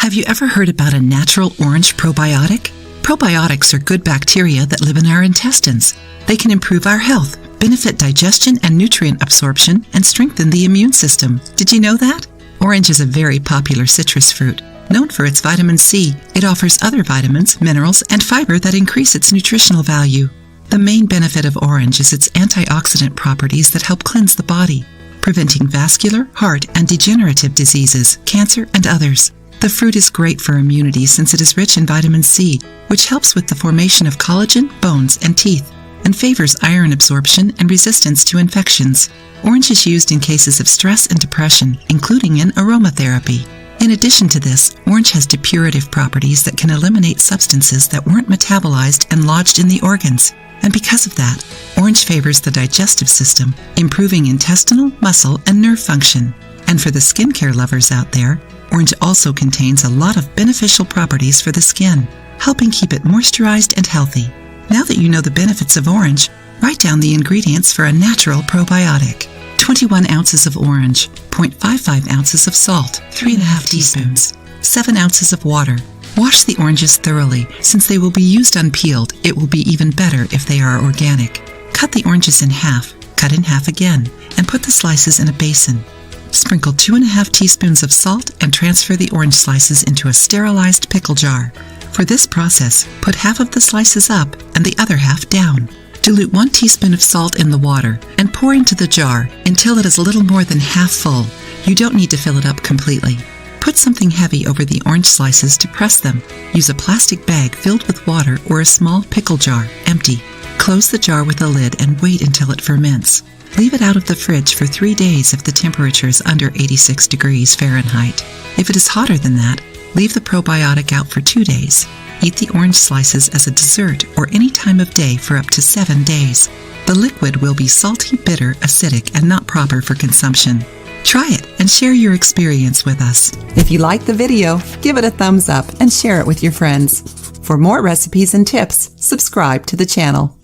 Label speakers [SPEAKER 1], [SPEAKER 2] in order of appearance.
[SPEAKER 1] Have you ever heard about a natural orange probiotic? Probiotics are good bacteria that live in our intestines. They can improve our health, benefit digestion and nutrient absorption, and strengthen the immune system. Did you know that? Orange is a very popular citrus fruit. Known for its vitamin C, it offers other vitamins, minerals, and fiber that increase its nutritional value. The main benefit of orange is its antioxidant properties that help cleanse the body, preventing vascular, heart, and degenerative diseases, cancer, and others. The fruit is great for immunity since it is rich in vitamin C, which helps with the formation of collagen, bones, and teeth, and favors iron absorption and resistance to infections. Orange is used in cases of stress and depression, including in aromatherapy. In addition to this, orange has depurative properties that can eliminate substances that weren't metabolized and lodged in the organs. And because of that, orange favors the digestive system, improving intestinal, muscle, and nerve function. And for the skincare lovers out there, orange also contains a lot of beneficial properties for the skin, helping keep it moisturized and healthy. Now that you know the benefits of orange, write down the ingredients for a natural probiotic. 21 ounces of orange, 0.55 ounces of salt, 3.5 teaspoons, 7 ounces of water. Wash the oranges thoroughly. Since they will be used unpeeled, it will be even better if they are organic. Cut the oranges in half, cut in half again, and put the slices in a basin. Sprinkle 2.5 teaspoons of salt and transfer the orange slices into a sterilized pickle jar. For this process, put half of the slices up and the other half down. Dilute 1 teaspoon of salt in the water and pour into the jar until it is a little more than half full. You don't need to fill it up completely. Put something heavy over the orange slices to press them. Use a plastic bag filled with water or a small pickle jar, empty. Close the jar with a lid and wait until it ferments. Leave it out of the fridge for 3 days if the temperature is under 86 degrees Fahrenheit. If it is hotter than that, leave the probiotic out for 2 days. Eat the orange slices as a dessert or any time of day for up to 7 days. The liquid will be salty, bitter, acidic, and not proper for consumption. Try it and share your experience with us.
[SPEAKER 2] If you like the video, give it a thumbs up and share it with your friends. For more recipes and tips, subscribe to the channel.